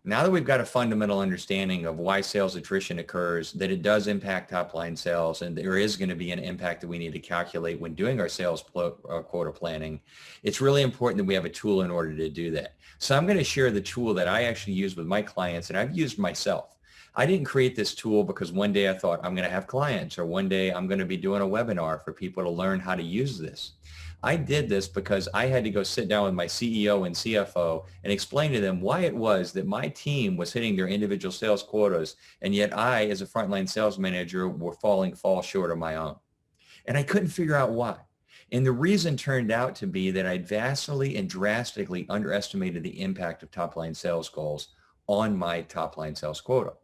now that we've got a fundamental understanding of why sales attrition occurs, that it does impact top line sales, and there is going to be an impact that we need to calculate when doing our sales quota planning, it's really important that we have a tool in order to do that. So I'm going to share the tool that I actually use with my clients and I've used myself. I didn't create this tool because one day I thought I'm going to have clients, or one day I'm going to be doing a webinar for people to learn how to use this. I did this because I had to go sit down with my CEO and CFO and explain to them why it was that my team was hitting their individual sales quotas, and yet I, as a frontline sales manager, were fall short of my own. And I couldn't figure out why. And the reason turned out to be that I'd vastly and drastically underestimated the impact of top-line sales goals on my top-line sales quota,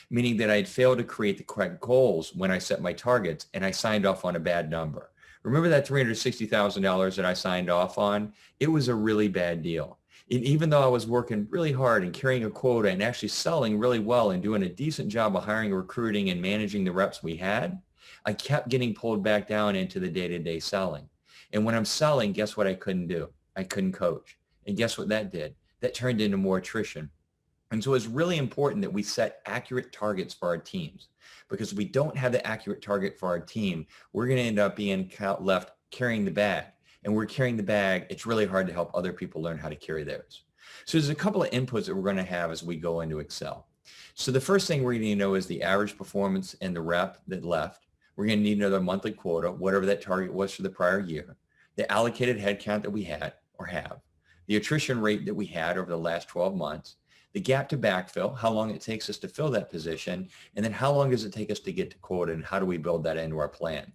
meaning that I'd failed to create the correct goals when I set my targets, and I signed off on a bad number. Remember that $360,000 that I signed off on? It was a really bad deal. And even though I was working really hard and carrying a quota and actually selling really well and doing a decent job of hiring, recruiting, and managing the reps we had, I kept getting pulled back down into the day-to-day selling. And when I'm selling, guess what I couldn't do? I couldn't coach. And guess what that did? That turned into more attrition. And so it's really important that we set accurate targets for our teams, because if we don't have the accurate target for our team, we're going to end up being left carrying the bag. And we're carrying the bag. It's really hard to help other people learn how to carry theirs. So there's a couple of inputs that we're going to have as we go into Excel. So the first thing we're going to know is the average performance and the rep that left. We're going to need another monthly quota, whatever that target was for the prior year, the allocated headcount that we had or have, the attrition rate that we had over the last 12 months, the gap to backfill, how long it takes us to fill that position, and then how long does it take us to get to quota, and how do we build that into our plan?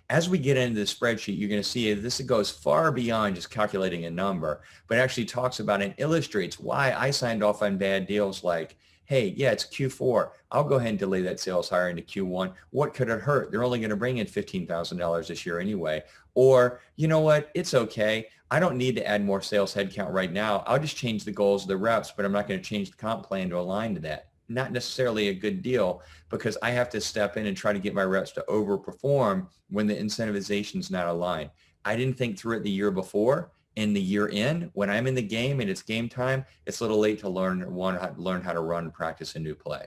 As we get into the spreadsheet, you're going to see this goes far beyond just calculating a number, but actually talks about and illustrates why I signed off on bad deals like, hey, yeah, it's Q4. I'll go ahead and delay that sales hire into Q1. What could it hurt? They're only going to bring in $15,000 this year anyway. Or, you know what? It's okay. I don't need to add more sales headcount right now. I'll just change the goals of the reps, but I'm not going to change the comp plan to align to that. Not necessarily a good deal, because I have to step in and try to get my reps to overperform when the incentivization is not aligned. I didn't think through it the year before. In the year in, when I'm in the game and it's game time, it's a little late to learn how to run and practice a new play.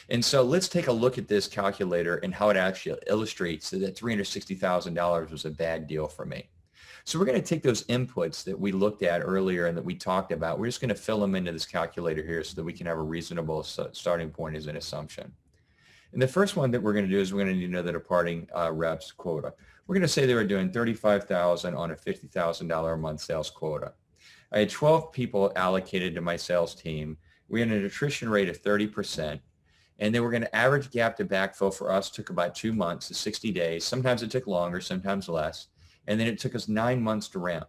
And so let's take a look at this calculator and how it actually illustrates that $360,000 was a bad deal for me. So we're going to take those inputs that we looked at earlier and that we talked about. We're just going to fill them into this calculator here so that we can have a reasonable starting point as an assumption. And the first one that we're going to do is we're going to need to know the departing reps quota. We're going to say they were doing $35,000 on a $50,000 a month sales quota. I had 12 people allocated to my sales team. We had an attrition rate of 30%. And they were going to average gap to backfill for us took about 2 months to 60 days. Sometimes it took longer, sometimes less. And then it took us 9 months to ramp.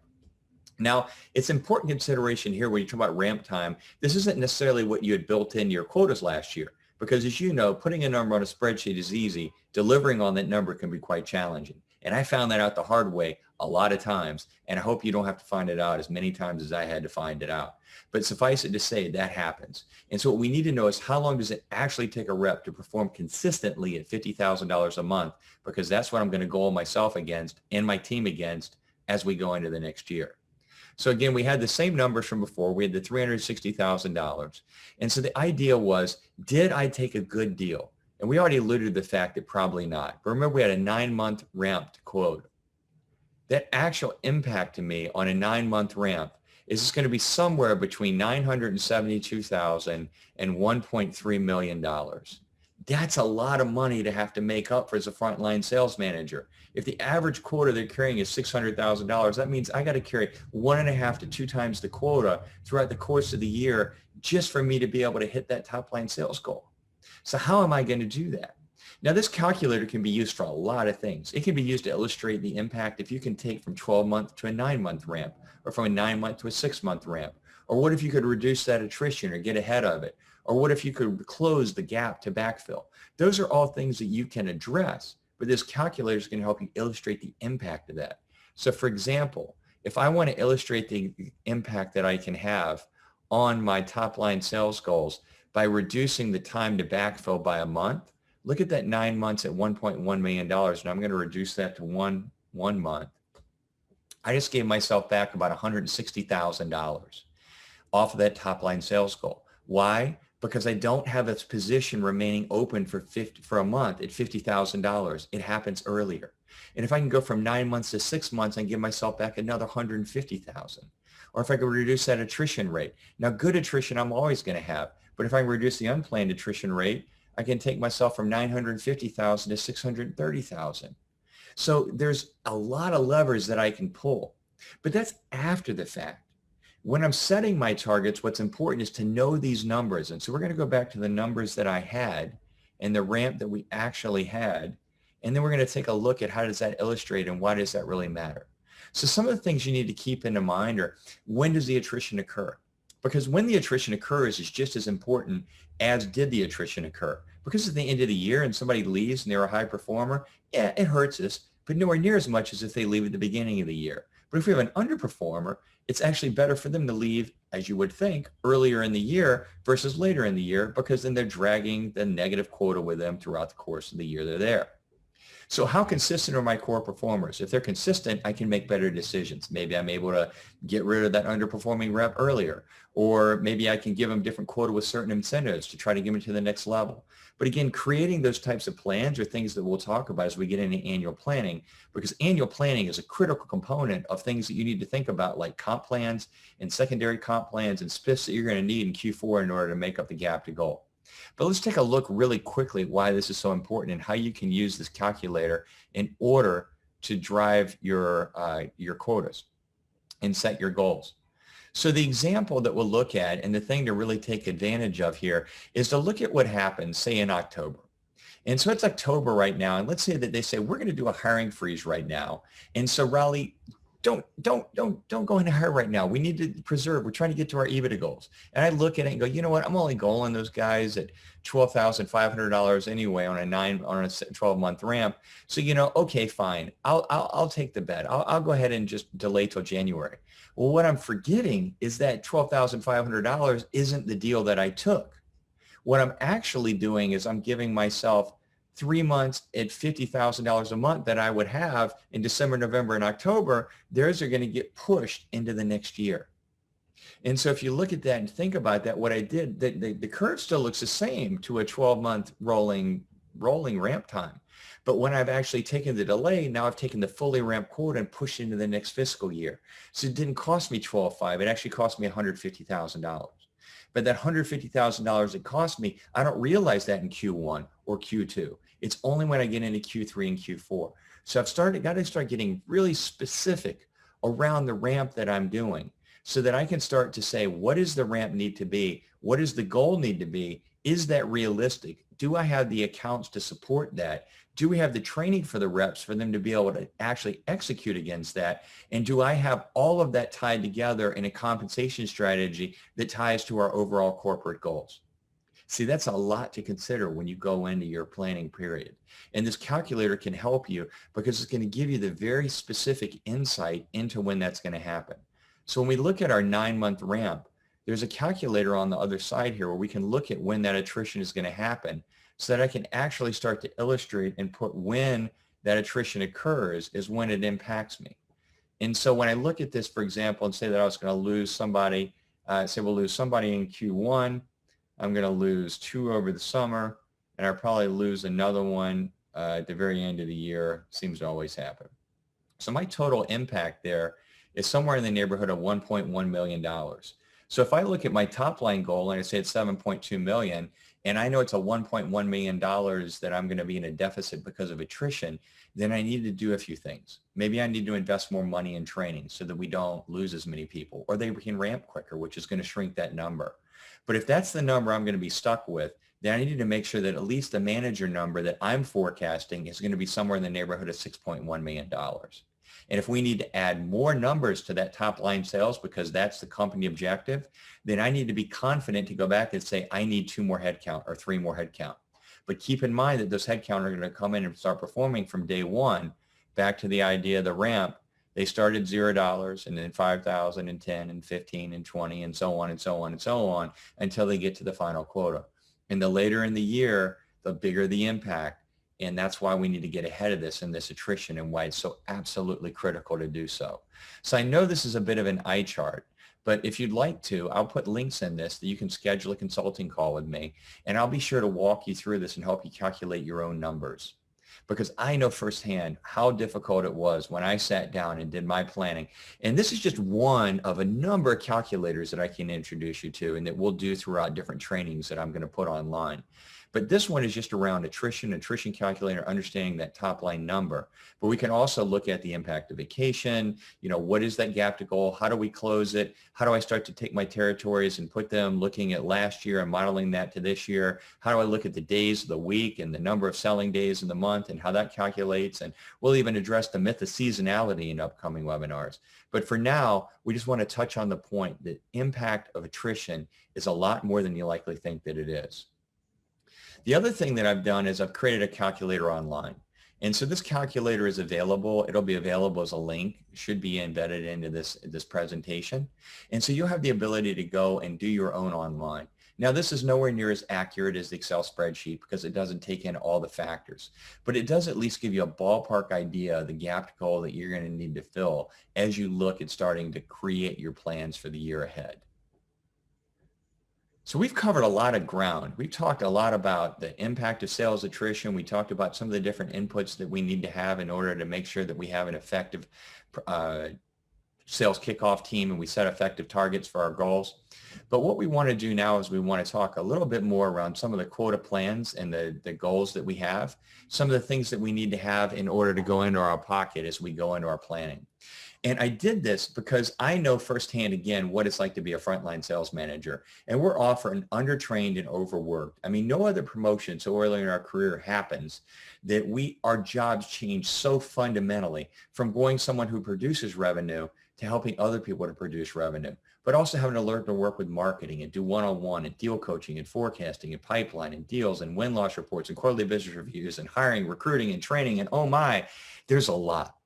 Now, it's important consideration here when you talk about ramp time. This isn't necessarily what you had built into your quotas last year, because as you know, putting a number on a spreadsheet is easy. Delivering on that number can be quite challenging. And I found that out the hard way a lot of times, and I hope you don't have to find it out as many times as I had to find it out. But suffice it to say, that happens. And so what we need to know is how long does it actually take a rep to perform consistently at $50,000 a month, because that's what I'm going to goal myself against and my team against as we go into the next year. So again, we had the same numbers from before. We had the $360,000. And so the idea was, did I take a good deal? And we already alluded to the fact that probably not. But remember, we had a 9-month ramp to quote. That actual impact to me on a 9-month ramp is just going to be somewhere between $972,000 and $1.3 million. That's a lot of money to have to make up for as a frontline sales manager. If the average quota they're carrying is $600,000, that means I got to carry 1.5 to 2 times the quota throughout the course of the year just for me to be able to hit that top line sales goal. So how am I going to do that? Now, this calculator can be used for a lot of things. It can be used to illustrate the impact if you can take from 12-month to a 9-month ramp, or from a 9-month to a 6-month ramp. Or what if you could reduce that attrition or get ahead of it? Or what if you could close the gap to backfill? Those are all things that you can address, but this calculator is going to help you illustrate the impact of that. So for example, if I want to illustrate the impact that I can have on my top line sales goals by reducing the time to backfill by a month, look at that 9 months at $1.1 million, and I'm going to reduce that to one month. I just gave myself back about $160,000 off of that top line sales goal. Why? because I don't have a position remaining open for a month at $50,000. It happens earlier. And if I can go from 9 months to 6 months and give myself back another 150,000, or if I could reduce that attrition rate. Now, good attrition I'm always going to have, but if I can reduce the unplanned attrition rate, I can take myself from 950,000 to 630,000. So there's a lot of levers that I can pull, but that's after the fact. When I'm setting my targets, what's important is to know these numbers. And so we're going to go back to the numbers that I had and the ramp that we actually had. And then we're going to take a look at how does that illustrate and why does that really matter? So some of the things you need to keep in mind are, when does the attrition occur? Because when the attrition occurs is just as important as did the attrition occur. Because at the end of the year and somebody leaves and they're a high performer, yeah, it hurts us, but nowhere near as much as if they leave at the beginning of the year. But if we have an underperformer, it's actually better for them to leave, as you would think, earlier in the year versus later in the year, because then they're dragging the negative quota with them throughout the course of the year they're there. So how consistent are my core performers? If they're consistent, I can make better decisions. Maybe I'm able to get rid of that underperforming rep earlier, or maybe I can give them different quota with certain incentives to try to get them to the next level. But again, creating those types of plans are things that we'll talk about as we get into annual planning, because annual planning is a critical component of things that you need to think about, like comp plans and secondary comp plans and spiffs that you're going to need in Q4 in order to make up the gap to goal. But let's take a look really quickly at why this is so important and how you can use this calculator in order to drive your quotas and set your goals. So the example that we'll look at, and the thing to really take advantage of here, is to look at what happens, say, in October. And so it's October right now, and let's say that they say, we're going to do a hiring freeze right now. And so Raleigh, don't go into hire right now. We need to preserve. We're trying to get to our EBITDA goals. And I look at it and go, you know what? I'm only goaling those guys at $12,500 anyway on a 12-month ramp. So, okay, fine. I'll take the bet. I'll go ahead and just delay till January. Well, what I'm forgetting is that $12,500 isn't the deal that I took. What I'm actually doing is I'm giving myself 3 months at $50,000 a month that I would have in December, November, and October. Those are going to get pushed into the next year. And so if you look at that and think about that, what I did, the curve still looks the same to a 12-month rolling ramp time. But when I've actually taken the delay, now I've taken the fully ramped quota and pushed into the next fiscal year. So it didn't cost me $12,500. It actually cost me $150,000. But that $150,000 it cost me, I don't realize that in Q1 or Q2. It's only when I get into Q3 and Q4. So I've got to start getting really specific around the ramp that I'm doing so that I can start to say, what does the ramp need to be? What does the goal need to be? Is that realistic? Do I have the accounts to support that? Do we have the training for the reps for them to be able to actually execute against that? And do I have all of that tied together in a compensation strategy that ties to our overall corporate goals? See, that's a lot to consider when you go into your planning period. And this calculator can help you because it's going to give you the very specific insight into when that's going to happen. So when we look at our 9-month ramp, there's a calculator on the other side here where we can look at when that attrition is going to happen so that I can actually start to illustrate and put when that attrition occurs is when it impacts me. And so when I look at this, for example, and say that I was going to lose somebody, say we'll lose somebody in Q1, I'm going to lose 2 over the summer, and I'll probably lose another one at the very end of the year. Seems to always happen. So my total impact there is somewhere in the neighborhood of $1.1 million. So if I look at my top line goal and I say it's 7.2 million, and I know it's a $1.1 million that I'm going to be in a deficit because of attrition, then I need to do a few things. Maybe I need to invest more money in training so that we don't lose as many people, or they can ramp quicker, which is going to shrink that number. But if that's the number I'm going to be stuck with, then I need to make sure that at least the manager number that I'm forecasting is going to be somewhere in the neighborhood of $6.1 million. And if we need to add more numbers to that top line sales because that's the company objective, then I need to be confident to go back and say, I need 2 more headcount or 3 more headcount. But keep in mind that those headcount are going to come in and start performing from day one. Back to the idea of the ramp, they start at $0 and then 5,000 and 10 and 15 and 20 and so on and so on and so on until they get to the final quota. And the later in the year, the bigger the impact. And that's why we need to get ahead of this and this attrition and why it's so absolutely critical to do so. So I know this is a bit of an eye chart, But if you'd like to, I'll put links in this that you can schedule a consulting call with me, and I'll be sure to walk you through this and help you calculate your own numbers. Because I know firsthand how difficult it was when I sat down and did my planning. And this is just one of a number of calculators that I can introduce you to and that we'll do throughout different trainings that I'm going to put online. But this one is just around attrition calculator, understanding that top line number. But we can also look at the impact of vacation. What is that gap to goal? How do we close it? How do I start to take my territories and put them looking at last year and modeling that to this year? How do I look at the days of the week and the number of selling days in the month and how that calculates? And we'll even address the myth of seasonality in upcoming webinars. But for now, we just want to touch on the point that impact of attrition is a lot more than you likely think that it is. The other thing that I've done is I've created a calculator online. And so this calculator is available. It'll be available as a link. It should be embedded into this presentation. And so you'll have the ability to go and do your own online. Now, this is nowhere near as accurate as the Excel spreadsheet because it doesn't take in all the factors. But it does at least give you a ballpark idea of the gap goal that you're going to need to fill as you look at starting to create your plans for the year ahead. So we've covered a lot of ground. We've talked a lot about the impact of sales attrition. We talked about some of the different inputs that we need to have in order to make sure that we have an effective sales kickoff team and we set effective targets for our goals. But what we want to do now is we want to talk a little bit more around some of the quota plans and the goals that we have, some of the things that we need to have in order to go into our pocket as we go into our planning. And I did this because I know firsthand, again, what it's like to be a frontline sales manager. And we're often undertrained and overworked. I mean, no other promotion so early in our career happens that our jobs change so fundamentally from going someone who produces revenue to helping other people to produce revenue, but also having to learn to work with marketing and do one-on-one and deal coaching and forecasting and pipeline and deals and win-loss reports and quarterly business reviews and hiring, recruiting and training. And oh my, there's a lot.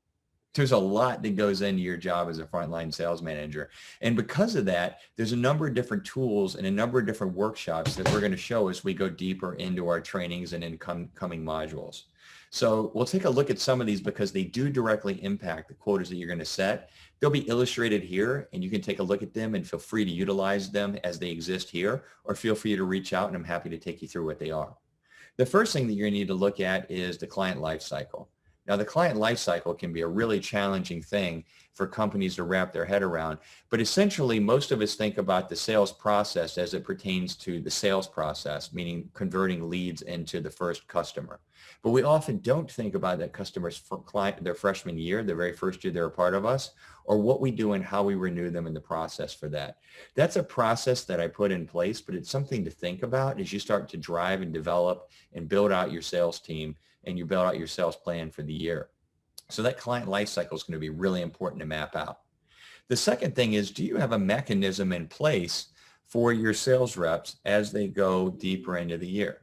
There's a lot that goes into your job as a frontline sales manager. And because of that, there's a number of different tools and a number of different workshops that we're going to show as we go deeper into our trainings and in coming modules. So we'll take a look at some of these because they do directly impact the quotas that you're going to set. They'll be illustrated here and you can take a look at them and feel free to utilize them as they exist here, or feel free to reach out and I'm happy to take you through what they are. The first thing that you're going to need to look at is the client life cycle. Now, the client life cycle can be a really challenging thing for companies to wrap their head around. But essentially, most of us think about the sales process as it pertains to the sales process, meaning converting leads into the first customer. But we often don't think about that customer's their freshman year, the very first year they're a part of us, or what we do and how we renew them in the process for that. That's a process that I put in place, but it's something to think about as you start to drive and develop and build out your sales team and you build out your sales plan for the year. So that client life cycle is going to be really important to map out. The second thing is, do you have a mechanism in place for your sales reps as they go deeper into the year?